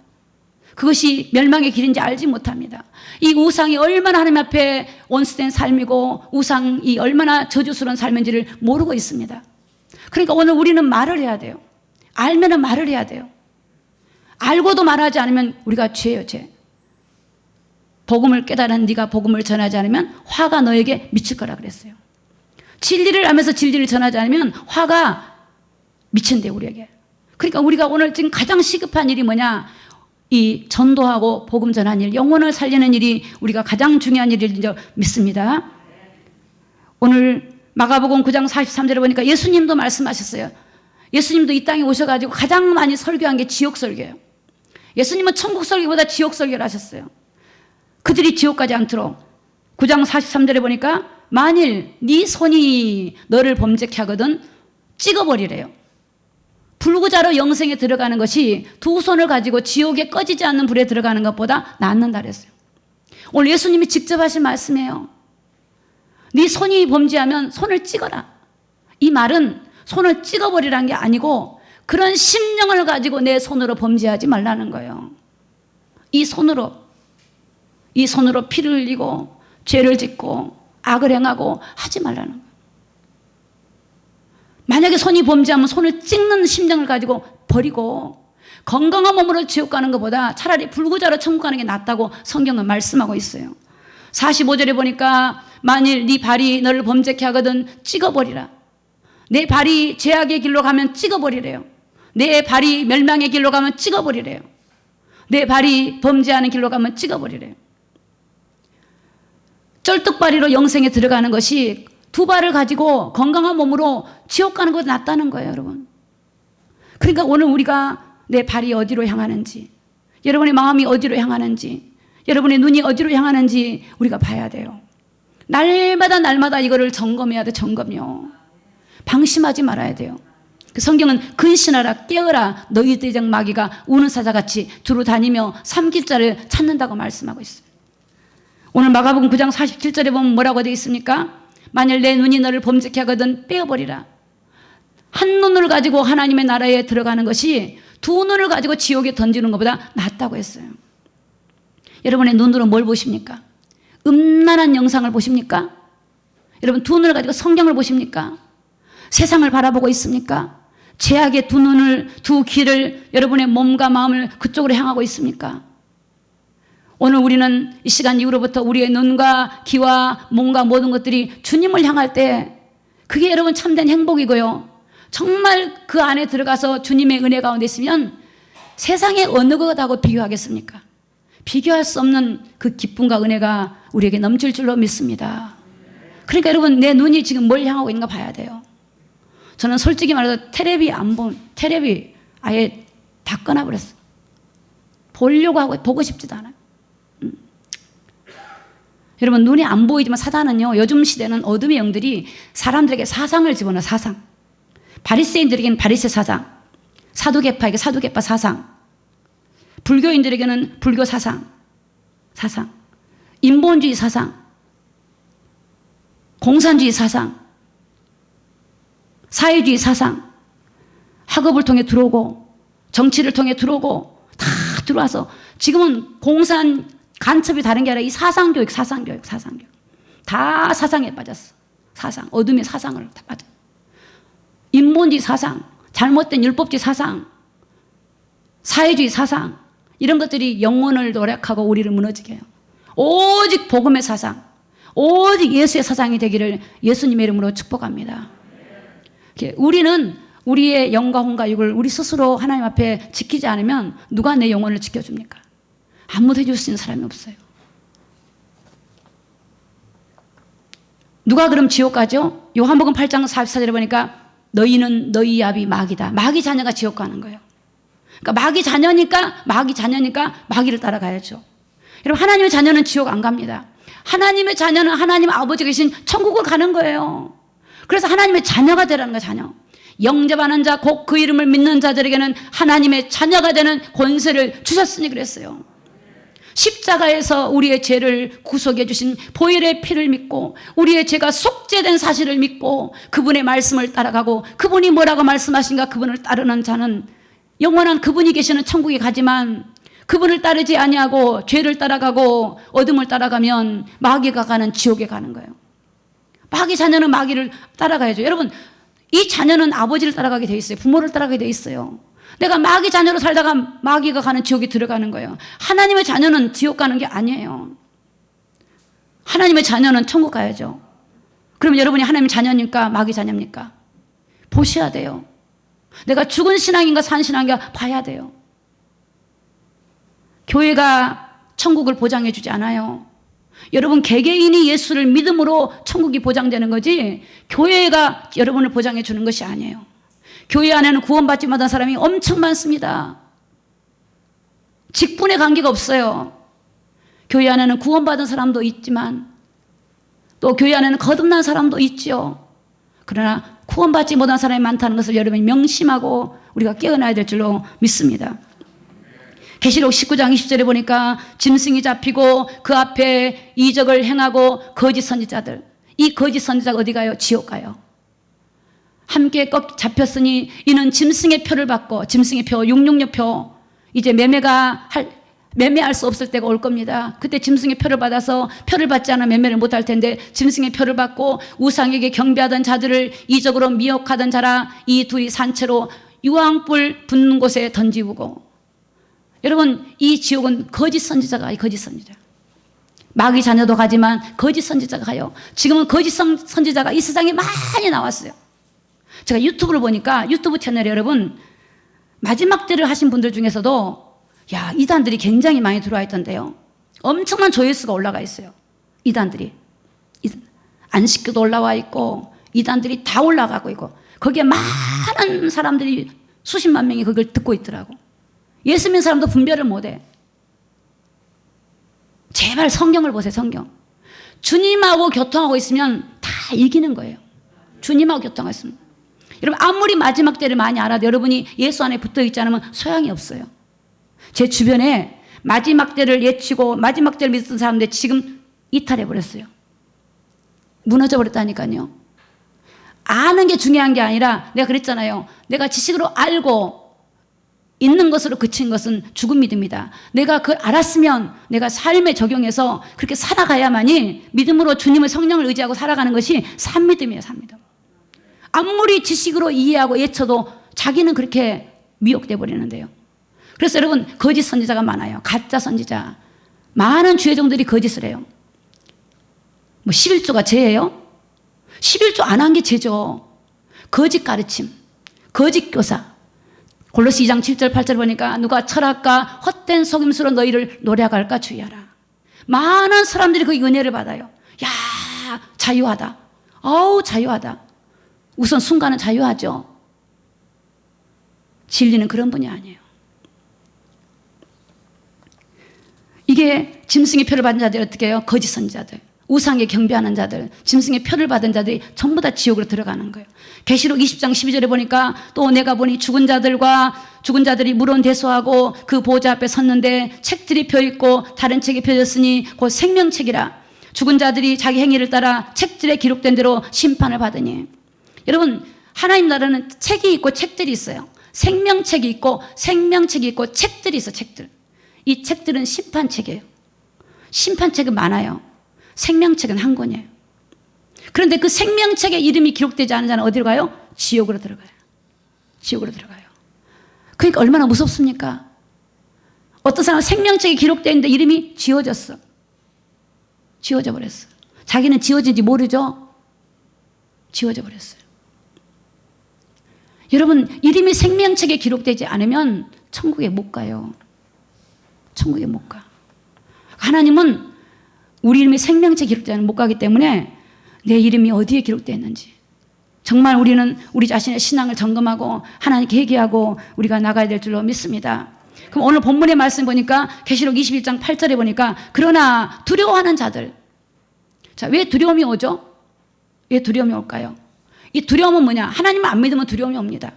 그것이 멸망의 길인지 알지 못합니다. 이 우상이 얼마나 하나님 앞에 원수된 삶이고 우상이 얼마나 저주스러운 삶인지를 모르고 있습니다. 그러니까 오늘 우리는 말을 해야 돼요. 알면은 말을 해야 돼요. 알고도 말하지 않으면 우리가 죄예요, 죄. 복음을 깨달은 네가 복음을 전하지 않으면 화가 너에게 미칠 거라 그랬어요. 진리를 알면서 진리를 전하지 않으면 화가 미친대요, 우리에게. 그러니까 우리가 오늘 지금 가장 시급한 일이 뭐냐? 이 전도하고 복음 전하는 일, 영혼을 살리는 일이 우리가 가장 중요한 일인 줄 믿습니다. 오늘 마가복음 9장 43절에 보니까 예수님도 말씀하셨어요. 예수님도 이 땅에 오셔가지고 가장 많이 설교한 게 지옥 설교예요. 예수님은 천국 설교보다 지옥 설교를 하셨어요. 그들이 지옥까지 않도록. 9장 43절에 보니까 만일 네 손이 너를 범죄케 하거든 찍어버리래요. 불구자로 영생에 들어가는 것이 두 손을 가지고 지옥에 꺼지지 않는 불에 들어가는 것보다 낫는다 그랬어요. 오늘 예수님이 직접 하신 말씀이에요. 네 손이 범죄하면 손을 찍어라. 이 말은 손을 찍어버리라는 게 아니고 그런 심령을 가지고 내 손으로 범죄하지 말라는 거예요. 이 손으로 피를 흘리고 죄를 짓고 악을 행하고 하지 말라는 거예요. 만약에 손이 범죄하면 손을 찍는 심령을 가지고 버리고 건강한 몸으로 지옥 가는 것보다 차라리 불구자로 천국 가는 게 낫다고 성경은 말씀하고 있어요. 45절에 보니까 만일 네 발이 너를 범죄케 하거든 찍어버리라. 내 발이 죄악의 길로 가면 찍어버리래요. 내 발이 멸망의 길로 가면 찍어버리래요. 내 발이 범죄하는 길로 가면 찍어버리래요. 쩔뚝발이로 영생에 들어가는 것이 두 발을 가지고 건강한 몸으로 지옥 가는 것보다 낫다는 거예요, 여러분. 그러니까 오늘 우리가 내 발이 어디로 향하는지, 여러분의 마음이 어디로 향하는지, 여러분의 눈이 어디로 향하는지 우리가 봐야 돼요. 날마다 이거를 점검해야 돼, 점검이요. 방심하지 말아야 돼요. 그 성경은 근신하라, 깨어라, 너희 대적 마귀가 우는 사자같이 두루 다니며 삼킬 자를 찾는다고 말씀하고 있어요. 오늘 마가복음 9장 47절에 보면 뭐라고 되어 있습니까? 만일 내 눈이 너를 범죄케 하거든 빼어버리라. 한 눈을 가지고 하나님의 나라에 들어가는 것이 두 눈을 가지고 지옥에 던지는 것보다 낫다고 했어요. 여러분의 눈으로 뭘 보십니까? 음란한 영상을 보십니까? 여러분 두 눈을 가지고 성경을 보십니까? 세상을 바라보고 있습니까? 죄악의 두 눈을, 두 귀를, 여러분의 몸과 마음을 그쪽으로 향하고 있습니까? 오늘 우리는 이 시간 이후로부터 우리의 눈과 귀와 몸과 모든 것들이 주님을 향할 때 그게 여러분 참된 행복이고요. 정말 그 안에 들어가서 주님의 은혜 가운데 있으면 세상의 어느 것하고 비교하겠습니까? 비교할 수 없는 그 기쁨과 은혜가 우리에게 넘칠 줄로 믿습니다. 그러니까 여러분 내 눈이 지금 뭘 향하고 있는가 봐야 돼요. 저는 솔직히 말해서 텔레비 아예 다 끊어버렸어요. 보려고 하고 보고 싶지도 않아요. 여러분 눈에 안 보이지만 사단은요, 요즘 시대는 어둠의 영들이 사람들에게 사상을 집어넣어. 사상. 바리새인들에게는 바리새 사상, 사두개파에게 사두개파 사상, 불교인들에게는 불교 사상, 인본주의 사상, 공산주의 사상, 사회주의 사상, 학업을 통해 들어오고 정치를 통해 들어오고 다 들어와서 지금은 공산 간첩이 다른 게 아니라 이 사상교육 다 사상에 빠졌어. 사상, 어둠의 사상을 다 빠져. 인본주의 사상, 잘못된 율법주의 사상, 사회주의 사상, 이런 것들이 영혼을 노력하고 우리를 무너지게 해요. 오직 복음의 사상, 오직 예수의 사상이 되기를 예수님의 이름으로 축복합니다. 우리는 우리의 영과 혼과 육을 우리 스스로 하나님 앞에 지키지 않으면 누가 내 영혼을 지켜줍니까? 아무도 해줄 수 있는 사람이 없어요. 누가 그럼 지옥 가죠? 요한복음 8장 44절에 보니까 너희는 너희 아비 마귀다. 마귀 자녀가 지옥 가는 거예요. 그러니까 마귀 자녀니까 마귀를 따라가야죠. 여러분 하나님의 자녀는 지옥 안 갑니다. 하나님의 자녀는 하나님 아버지 계신 천국을 가는 거예요. 그래서 하나님의 자녀가 되라는 거예요. 자녀. 영접하는 자, 곧 그 이름을 믿는 자들에게는 하나님의 자녀가 되는 권세를 주셨으니 그랬어요. 십자가에서 우리의 죄를 구속해 주신 보혈의 피를 믿고 우리의 죄가 속죄된 사실을 믿고 그분의 말씀을 따라가고 그분이 뭐라고 말씀하신가 그분을 따르는 자는 영원한 그분이 계시는 천국에 가지만 그분을 따르지 아니하고 죄를 따라가고 어둠을 따라가면 마귀가 가는 지옥에 가는 거예요. 마귀 자녀는 마귀를 따라가야죠. 여러분 이 자녀는 아버지를 따라가게 돼 있어요. 부모를 따라가게 돼 있어요. 내가 마귀 자녀로 살다가 마귀가 가는 지옥에 들어가는 거예요. 하나님의 자녀는 지옥 가는 게 아니에요. 하나님의 자녀는 천국 가야죠. 그럼 여러분이 하나님의 자녀입니까? 마귀 자녀입니까? 보셔야 돼요. 내가 죽은 신앙인가 산 신앙인가 봐야 돼요. 교회가 천국을 보장해 주지 않아요. 여러분 개개인이 예수를 믿음으로 천국이 보장되는 거지 교회가 여러분을 보장해 주는 것이 아니에요. 교회 안에는 구원받지 못한 사람이 엄청 많습니다. 직분의 관계가 없어요. 교회 안에는 구원받은 사람도 있지만 또 교회 안에는 거듭난 사람도 있죠. 그러나 구원받지 못한 사람이 많다는 것을 여러분이 명심하고 우리가 깨어나야 될 줄로 믿습니다. 계시록 19장 20절에 보니까 짐승이 잡히고 그 앞에 이적을 행하고 거짓 선지자들, 이 거짓 선지자가 어디 가요? 지옥 가요. 함께 꺾 잡혔으니 이는 짐승의 표를 받고 짐승의 표 666표 이제 매매할 수 없을 때가 올 겁니다. 그때 짐승의 표를 받아서 표를 받지 않으면 매매를 못할 텐데 짐승의 표를 받고 우상에게 경배하던 자들을 이적으로 미혹하던 자라 이 둘이 산채로 유황불 붙는 곳에 던지고. 여러분 이 지옥은 거짓 선지자가 가요. 거짓 선지자. 마귀 자녀도 가지만 거짓 선지자가 가요. 지금은 거짓 선지자가 이 세상에 많이 나왔어요. 제가 유튜브를 보니까 유튜브 채널에 여러분 마지막 때를 하신 분들 중에서도 이단들이 굉장히 많이 들어와 있던데요. 엄청난 조회수가 올라가 있어요. 이단들이. 안식교도 올라와 있고 이단들이 다 올라가고 있고 거기에 많은 사람들이 수십만 명이 그걸 듣고 있더라고. 예수 믿는 사람도 분별을 못해. 제발 성경을 보세요. 성경. 주님하고 교통하고 있으면 다 이기는 거예요. 주님하고 교통하고 있으면. 여러분 아무리 마지막 때를 많이 알아도 여러분이 예수 안에 붙어 있지 않으면 소용이 없어요. 제 주변에 마지막 때를 예치고 마지막 때를 믿었던 사람들 지금 이탈해 버렸어요. 무너져 버렸다니까요. 아는 게 중요한 게 아니라 내가 그랬잖아요. 내가 지식으로 알고 있는 것으로 그친 것은 죽은 믿음이다. 내가 그걸 알았으면 내가 삶에 적용해서 그렇게 살아가야만이 믿음으로 주님의 성령을 의지하고 살아가는 것이 산믿음이에요. 산믿음. 아무리 지식으로 이해하고 예쳐도 자기는 그렇게 미혹돼 버리는데요. 그래서 여러분 거짓 선지자가 많아요. 가짜 선지자. 많은 주의종들이 거짓을 해요. 11조가 죄예요? 11조 안 한 게 죄죠. 거짓 가르침, 거짓 교사. 골로새 2장 7절 8절 보니까 누가 철학과 헛된 속임수로 너희를 노략할까 주의하라. 많은 사람들이 그 은혜를 받아요. 야 자유하다. 어우 자유하다. 우선 순간은 자유하죠. 진리는 그런 분이 아니에요. 이게 짐승의 표를 받은 자들이 어떻게 해요? 거짓 선지자들. 우상에 경배하는 자들, 짐승의 표를 받은 자들이 전부 다 지옥으로 들어가는 거예요. 계시록 20장 12절에 보니까 또 내가 보니 죽은 자들이 물은 대소하고 그 보좌 앞에 섰는데 책들이 펴있고 다른 책이 펴졌으니 곧 생명책이라. 죽은 자들이 자기 행위를 따라 책들에 기록된 대로 심판을 받으니. 여러분, 하나님 나라는 책이 있고 책들이 있어요. 생명책이 있고 책들이 있어. 책들. 이 책들은 심판책이에요. 심판책은 많아요. 생명책은 한 권이에요. 그런데 그 생명책에 이름이 기록되지 않은 자는 어디로 가요? 지옥으로 들어가요. 지옥으로 들어가요. 그러니까 얼마나 무섭습니까? 어떤 사람은 생명책에 기록되어 있는데 이름이 지워졌어. 지워져 버렸어. 자기는 지워진지 모르죠? 지워져 버렸어요. 여러분, 이름이 생명책에 기록되지 않으면 천국에 못 가요. 천국에 못 가. 하나님은 우리 이름이 생명책에 기록되지 않으면 못 가기 때문에 내 이름이 어디에 기록되어 있는지 정말 우리는 우리 자신의 신앙을 점검하고 하나님께 회개하고 우리가 나가야 될 줄로 믿습니다. 그럼 오늘 본문의 말씀 보니까 계시록 21장 8절에 보니까 그러나 두려워하는 자들. 자, 왜 두려움이 오죠? 왜 두려움이 올까요? 이 두려움은 뭐냐? 하나님을 안 믿으면 두려움이 옵니다.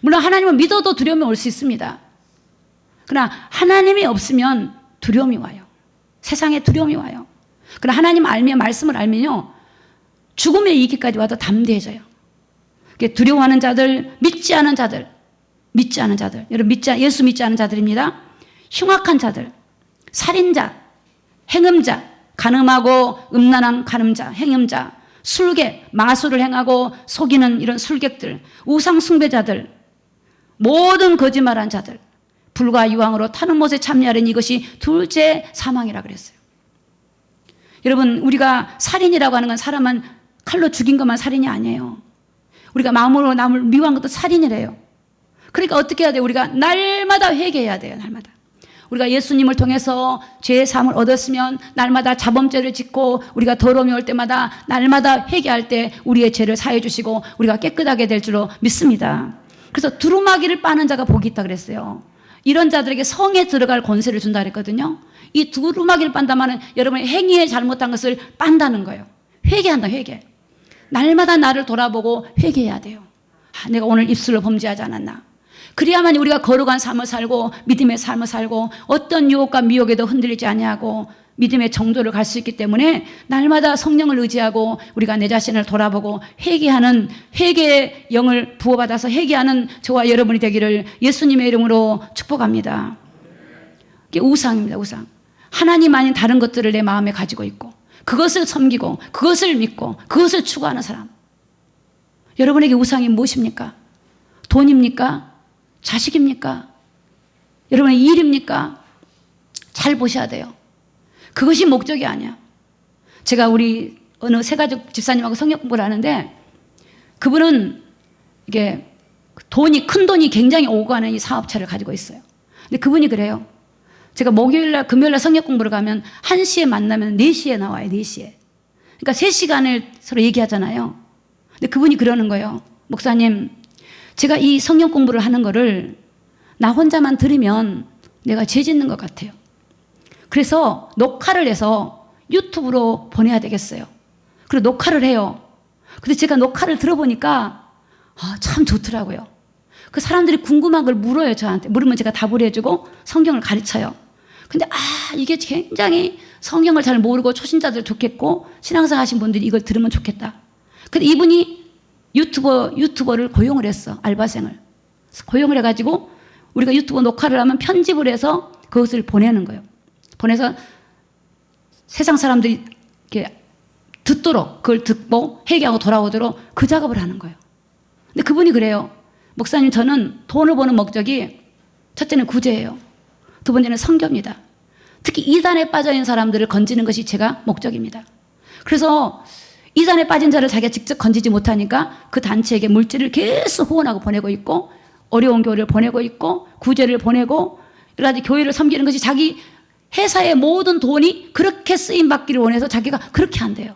물론 하나님을 믿어도 두려움이 올 수 있습니다. 그러나 하나님이 없으면 두려움이 와요. 세상에 두려움이 와요. 그러나 하나님 알면, 말씀을 알면요, 죽음의 이기까지 와도 담대해져요. 두려워하는 자들, 믿지 않은 자들, 여러분 예수 믿지 않은 자들입니다. 흉악한 자들, 살인자, 행음자, 간음하고 음란한 간음자, 행음자, 술객, 마술을 행하고 속이는 이런 술객들, 우상 숭배자들, 모든 거짓말한 자들, 불과 유황으로 타는 못에 참여하는 이것이 둘째 사망이라 그랬어요. 여러분, 우리가 살인이라고 하는 건 사람은 칼로 죽인 것만 살인이 아니에요. 우리가 마음으로 남을 미워한 것도 살인이래요. 그러니까 어떻게 해야 돼요? 우리가 날마다 회개해야 돼요. 날마다. 우리가 예수님을 통해서 죄의 사함을 얻었으면 날마다 자범죄를 짓고 우리가 더러움이 올 때마다 날마다 회개할 때 우리의 죄를 사해 주시고 우리가 깨끗하게 될 줄로 믿습니다. 그래서 두루마기를 빠는 자가 복이 있다 그랬어요. 이런 자들에게 성에 들어갈 권세를 준다 그랬거든요. 이 두루마기를 빤다면 여러분의 행위에 잘못한 것을 빤다는 거예요. 회개한다, 회개. 날마다 나를 돌아보고 회개해야 돼요. 내가 오늘 입술로 범죄하지 않았나. 그래야만 우리가 거룩한 삶을 살고 믿음의 삶을 살고 어떤 유혹과 미혹에도 흔들리지 아니하고 믿음의 정도를 갈 수 있기 때문에 날마다 성령을 의지하고 우리가 내 자신을 돌아보고 회개하는 회개의 영을 부어받아서 회개하는 저와 여러분이 되기를 예수님의 이름으로 축복합니다. 이게 우상입니다. 우상. 하나님 아닌 다른 것들을 내 마음에 가지고 있고 그것을 섬기고 그것을 믿고 그것을 추구하는 사람. 여러분에게 우상이 무엇입니까? 돈입니까? 자식입니까? 여러분의 일입니까? 잘 보셔야 돼요. 그것이 목적이 아니야. 제가 우리 어느 새가족 집사님하고 성역 공부를 하는데 그분은 이게 큰 돈이 굉장히 오고 가는 이 사업체를 가지고 있어요. 근데 그분이 그래요. 제가 목요일날, 금요일날 성역 공부를 가면 1시에 만나면 4시에 나와요. 4시에. 그러니까 3시간을 서로 얘기하잖아요. 근데 그분이 그러는 거예요. 목사님, 제가 이 성경 공부를 하는 거를 나 혼자만 들으면 내가 죄 짓는 것 같아요. 그래서 녹화를 해서 유튜브로 보내야 되겠어요. 그리고 녹화를 해요. 근데 제가 녹화를 들어보니까 참 좋더라고요. 그 사람들이 궁금한 걸 물어요, 저한테. 물으면 제가 답을 해주고 성경을 가르쳐요. 근데 이게 굉장히 성경을 잘 모르고 초신자들 좋겠고 신앙생활 하신 분들이 이걸 들으면 좋겠다. 근데 이분이 유튜버를 고용을 했어. 알바생을. 고용을 해가지고 우리가 유튜브 녹화를 하면 편집을 해서 그것을 보내는 거예요. 보내서 세상 사람들이 이렇게 듣도록 그걸 듣고 회개하고 돌아오도록 그 작업을 하는 거예요. 근데 그분이 그래요. 목사님, 저는 돈을 버는 목적이 첫째는 구제예요. 두 번째는 선교입니다. 특히 이단에 빠져있는 사람들을 건지는 것이 제가 목적입니다. 그래서 이단에 빠진 자를 자기가 직접 건지지 못하니까 그 단체에게 물질을 계속 후원하고 보내고 있고 어려운 교회를 보내고 있고 구제를 보내고 여러 가지 교회를 섬기는 것이 자기 회사의 모든 돈이 그렇게 쓰임받기를 원해서 자기가 그렇게 한대요.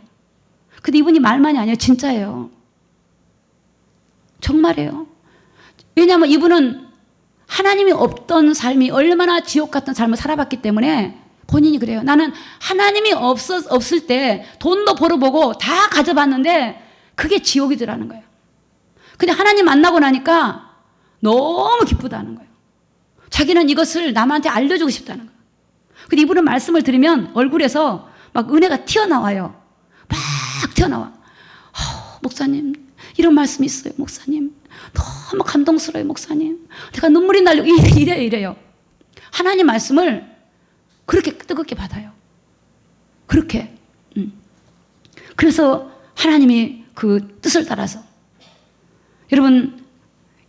근데 이분이 말만이 아니에요. 진짜예요. 정말이에요. 왜냐하면 이분은 하나님이 없던 삶이 얼마나 지옥 같은 삶을 살아봤기 때문에 본인이 그래요. 나는 하나님이 없을 때 돈도 벌어보고 다 가져봤는데 그게 지옥이더라는 거예요. 근데 하나님 만나고 나니까 너무 기쁘다는 거예요. 자기는 이것을 남한테 알려주고 싶다는 거예요. 근데 이분은 말씀을 들으면 얼굴에서 막 은혜가 튀어나와요. 막 튀어나와. 목사님, 이런 말씀이 있어요. 목사님, 너무 감동스러워요. 목사님, 내가 눈물이 나려고 이래요. 하나님 말씀을 그렇게 뜨겁게 받아요. 그렇게. 그래서 하나님이 그 뜻을 따라서. 여러분,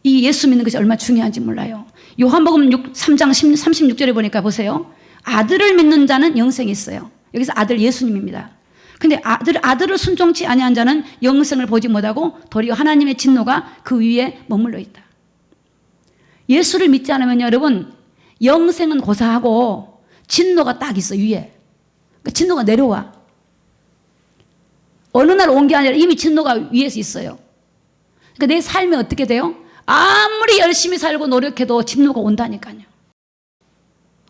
이 예수 믿는 것이 얼마나 중요한지 몰라요. 요한복음 3장 36절에 보니까 보세요. 아들을 믿는 자는 영생이 있어요. 여기서 아들 예수님입니다. 근데 아들을 순종치 아니한 자는 영생을 보지 못하고 도리어 하나님의 진노가 그 위에 머물러 있다. 예수를 믿지 않으면 여러분, 영생은 고사하고 진노가 딱 있어, 위에. 그러니까 진노가 내려와. 어느 날 온 게 아니라 이미 진노가 위에서 있어요. 그러니까 내 삶이 어떻게 돼요? 아무리 열심히 살고 노력해도 진노가 온다니까요.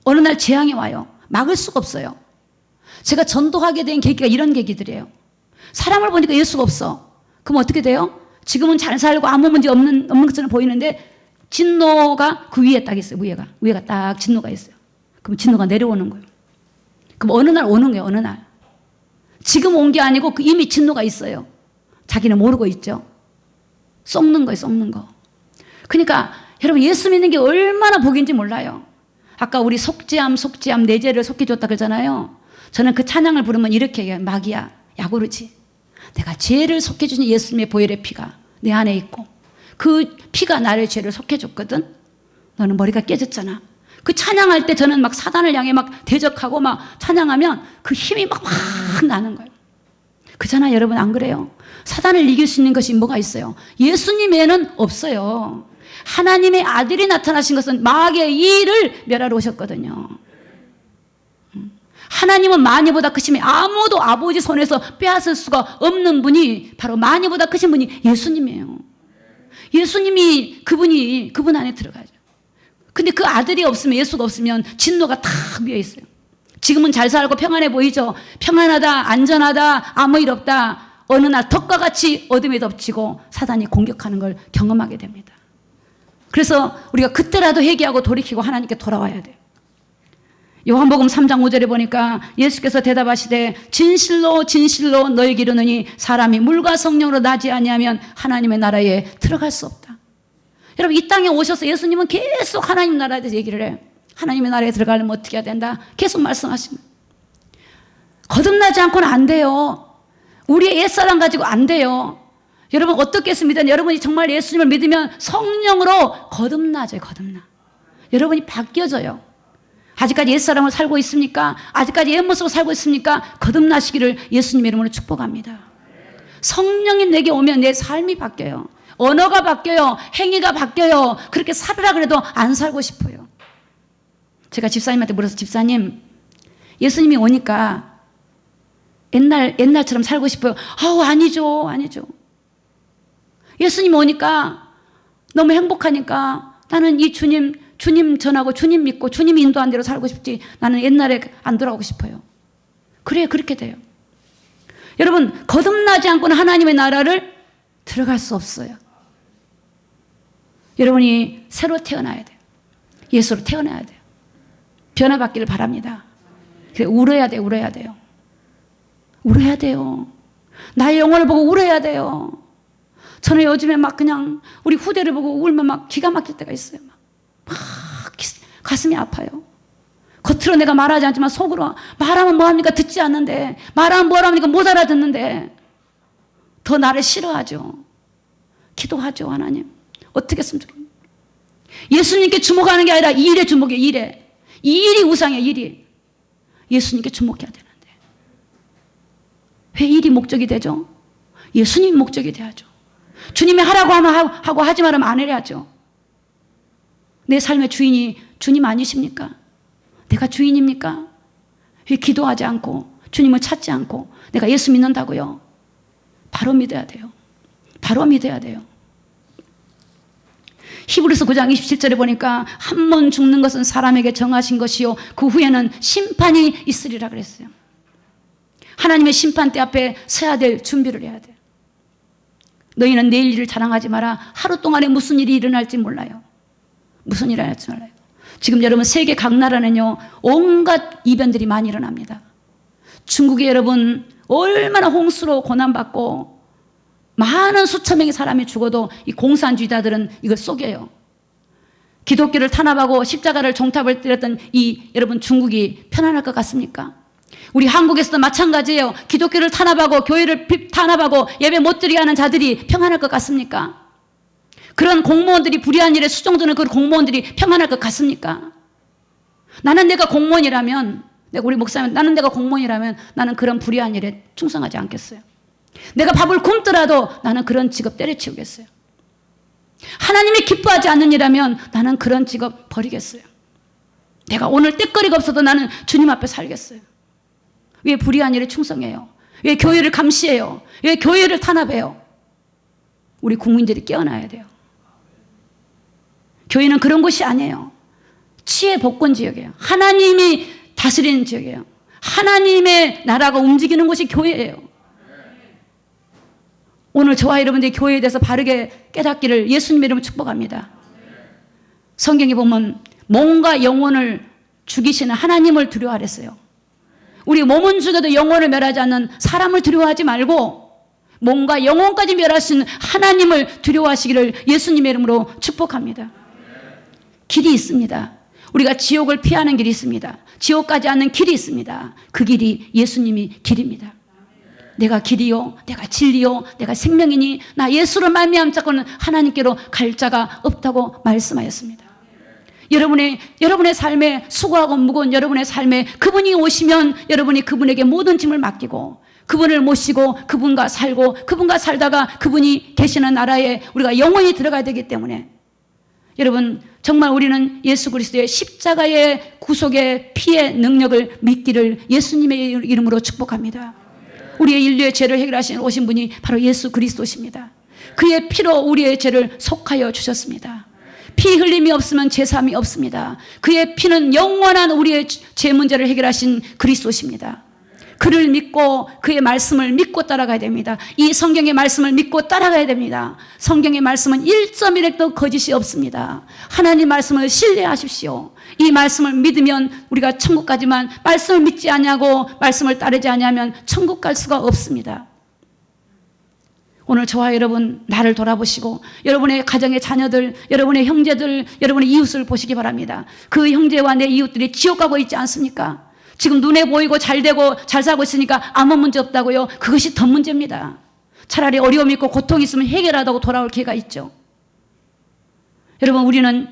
어느 날 재앙이 와요. 막을 수가 없어요. 제가 전도하게 된 계기가 이런 계기들이에요. 사람을 보니까 예수가 없어. 그럼 어떻게 돼요? 지금은 잘 살고 아무 문제 없는 것처럼 보이는데 진노가 그 위에 딱 있어요. 위에가 딱 진노가 있어요. 그럼 진노가 내려오는 거예요. 그럼 어느 날 오는 거예요. 어느 날. 지금 온 게 아니고 이미 진노가 있어요. 자기는 모르고 있죠. 썩는 거예요. 썩는 거. 그러니까 여러분, 예수 믿는 게 얼마나 복인지 몰라요. 아까 우리 속죄함 내 죄를 속해줬다 그러잖아요. 저는 그 찬양을 부르면 이렇게 얘기해요. 마귀야, 야구르지. 내가 죄를 속해주신 예수님의 보혈의 피가 내 안에 있고 그 피가 나를 죄를 속해줬거든. 너는 머리가 깨졌잖아. 그 찬양할 때 저는 막 사단을 향해 막 대적하고 막 찬양하면 그 힘이 막 나는 거예요. 그잖아, 여러분. 안 그래요? 사단을 이길 수 있는 것이 뭐가 있어요? 예수님 외에는 없어요. 하나님의 아들이 나타나신 것은 마귀의 일을 멸하러 오셨거든요. 하나님은 마귀보다 크심에 아무도 아버지 손에서 빼앗을 수가 없는 분이 바로 마귀보다 크신 분이 예수님이에요. 예수님이 그분 안에 들어가죠. 근데 그 아들이 없으면, 예수가 없으면 진노가 다 위에 있어요. 지금은 잘 살고 평안해 보이죠? 평안하다, 안전하다, 아무 일 없다. 어느 날 덕과 같이 어둠에 덮치고 사단이 공격하는 걸 경험하게 됩니다. 그래서 우리가 그때라도 회개하고 돌이키고 하나님께 돌아와야 돼요. 요한복음 3장 5절에 보니까 예수께서 대답하시되 진실로 진실로 너희에게 이르노니 사람이 물과 성령으로 나지 아니하면 하나님의 나라에 들어갈 수 없다. 여러분, 이 땅에 오셔서 예수님은 계속 하나님 나라에 대해서 얘기를 해요. 하나님의 나라에 들어가려면 어떻게 해야 된다? 계속 말씀하십니다. 거듭나지 않고는 안 돼요. 우리의 옛사람 가지고 안 돼요. 여러분, 어떻게 했습니까? 여러분이 정말 예수님을 믿으면 성령으로 거듭나져요. 거듭나. 여러분이 바뀌어져요. 아직까지 옛사람을 살고 있습니까? 아직까지 옛모습으로 살고 있습니까? 거듭나시기를 예수님의 이름으로 축복합니다. 성령이 내게 오면 내 삶이 바뀌어요. 언어가 바뀌어요. 행위가 바뀌어요. 그렇게 살으라 그래도 안 살고 싶어요. 제가 집사님한테 물어서, 집사님, 예수님이 오니까 옛날처럼 살고 싶어요. 아니죠. 예수님이 오니까 너무 행복하니까 나는 이 주님 전하고 주님 믿고 주님 인도한 대로 살고 싶지, 나는 옛날에 안 돌아오고 싶어요. 그래, 그렇게 돼요. 여러분, 거듭나지 않고는 하나님의 나라를 들어갈 수 없어요. 여러분이 새로 태어나야 돼요. 예수로 태어나야 돼요. 변화받기를 바랍니다. 울어야 돼요. 울어야 돼요. 나의 영혼을 보고 울어야 돼요. 저는 요즘에 막 그냥 우리 후대를 보고 울면 막 기가 막힐 때가 있어요. 막 가슴이 아파요. 겉으로 내가 말하지 않지만 속으로 말하면 뭐합니까? 듣지 않는데, 말하면 뭐합니까? 못 알아듣는데 더 나를 싫어하죠. 기도하죠. 하나님, 어떻게 했으면 좋겠습니까? 예수님께 주목하는 게 아니라 이 일에 주목해. 이 일이 우상이에요. 일이. 예수님께 주목해야 되는데 왜 일이 목적이 되죠? 예수님이 목적이 돼야죠. 주님이 하라고 하면 하고 하지 말으면 안 해야죠. 내 삶의 주인이 주님 아니십니까? 내가 주인입니까? 왜 기도하지 않고 주님을 찾지 않고 내가 예수 믿는다고요? 바로 믿어야 돼요. 히브리서 9장 27절에 보니까 한 번 죽는 것은 사람에게 정하신 것이요 그 후에는 심판이 있으리라 그랬어요. 하나님의 심판대 앞에 서야 될 준비를 해야 돼요. 너희는 내일 일을 자랑하지 마라. 하루 동안에 무슨 일이 일어날지 몰라요. 무슨 일이 일어날지 몰라요. 지금 여러분 세계 각 나라는요 온갖 이변들이 많이 일어납니다. 중국에 여러분 얼마나 홍수로 고난받고 많은 수천 명의 사람이 죽어도 이 공산주의자들은 이걸 속여요. 기독교를 탄압하고 십자가를 종탑을 때렸던 이 여러분 중국이 편안할 것 같습니까? 우리 한국에서도 마찬가지예요. 기독교를 탄압하고 교회를 탄압하고 예배 못 드리게 하는 자들이 평안할 것 같습니까? 그런 공무원들이 불의한 일에 수정되는 그 공무원들이 평안할 것 같습니까? 나는 내가 공무원이라면, 우리 목사님, 나는 내가 공무원이라면 나는 그런 불의한 일에 충성하지 않겠어요. 내가 밥을 굶더라도 나는 그런 직업 때려치우겠어요. 하나님이 기뻐하지 않는 일이라면 나는 그런 직업 버리겠어요. 내가 오늘 떼거리가 없어도 나는 주님 앞에 살겠어요. 왜 불의한 일에 충성해요? 왜 교회를 감시해요? 왜 교회를 탄압해요? 우리 국민들이 깨어나야 돼요. 교회는 그런 곳이 아니에요. 치의 복권 지역이에요. 하나님이 다스리는 지역이에요. 하나님의 나라가 움직이는 곳이 교회예요. 오늘 저와 여러분들이 교회에 대해서 바르게 깨닫기를 예수님의 이름으로 축복합니다. 성경에 보면 몸과 영혼을 죽이시는 하나님을 두려워하랬어요. 우리 몸은 죽여도 영혼을 멸하지 않는 사람을 두려워하지 말고 몸과 영혼까지 멸하시는 하나님을 두려워하시기를 예수님의 이름으로 축복합니다. 길이 있습니다. 우리가 지옥을 피하는 길이 있습니다. 지옥 가지 않는 길이 있습니다. 그 길이 예수님이 길입니다. 내가 길이요, 내가 진리요, 내가 생명이니 나 예수를 말미암 자고는 하나님께로 갈 자가 없다고 말씀하였습니다. 여러분의 삶에 수고하고 무거운 여러분의 삶에 그분이 오시면 여러분이 그분에게 모든 짐을 맡기고 그분을 모시고 그분과 살고 그분과 살다가 그분이 계시는 나라에 우리가 영원히 들어가야 되기 때문에 여러분 정말 우리는 예수 그리스도의 십자가의 구속의 피의 능력을 믿기를 예수님의 이름으로 축복합니다. 우리의 인류의 죄를 해결하신 오신 분이 바로 예수 그리스도십니다. 그의 피로 우리의 죄를 속하여 주셨습니다. 피 흘림이 없으면 제사함이 없습니다. 그의 피는 영원한 우리의 죄 문제를 해결하신 그리스도십니다. 그를 믿고 그의 말씀을 믿고 따라가야 됩니다. 이 성경의 말씀을 믿고 따라가야 됩니다. 성경의 말씀은 1.1핵도 거짓이 없습니다. 하나님 말씀을 신뢰하십시오. 이 말씀을 믿으면 우리가 천국 가지만 말씀을 믿지 않냐고 말씀을 따르지 않냐면 천국 갈 수가 없습니다. 오늘 저와 여러분 나를 돌아보시고 여러분의 가정의 자녀들, 여러분의 형제들, 여러분의 이웃을 보시기 바랍니다. 그 형제와 내 이웃들이 지옥 가고 있지 않습니까? 지금 눈에 보이고 잘 되고 잘 살고 있으니까 아무 문제 없다고요? 그것이 더 문제입니다. 차라리 어려움이 있고 고통이 있으면 해결하다고 돌아올 기회가 있죠. 여러분 우리는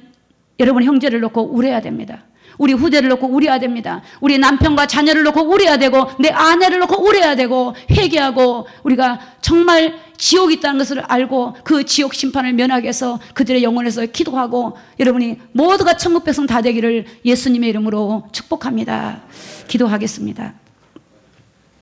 여러분의 형제를 놓고 울어야 됩니다. 우리 후대를 놓고 울어야 됩니다. 우리 남편과 자녀를 놓고 울어야 되고 내 아내를 놓고 울어야 되고 회개하고 우리가 정말 지옥이 있다는 것을 알고 그 지옥 심판을 면하게 해서 그들의 영혼에서 기도하고 여러분이 모두가 천국 백성 다 되기를 예수님의 이름으로 축복합니다. 기도하겠습니다.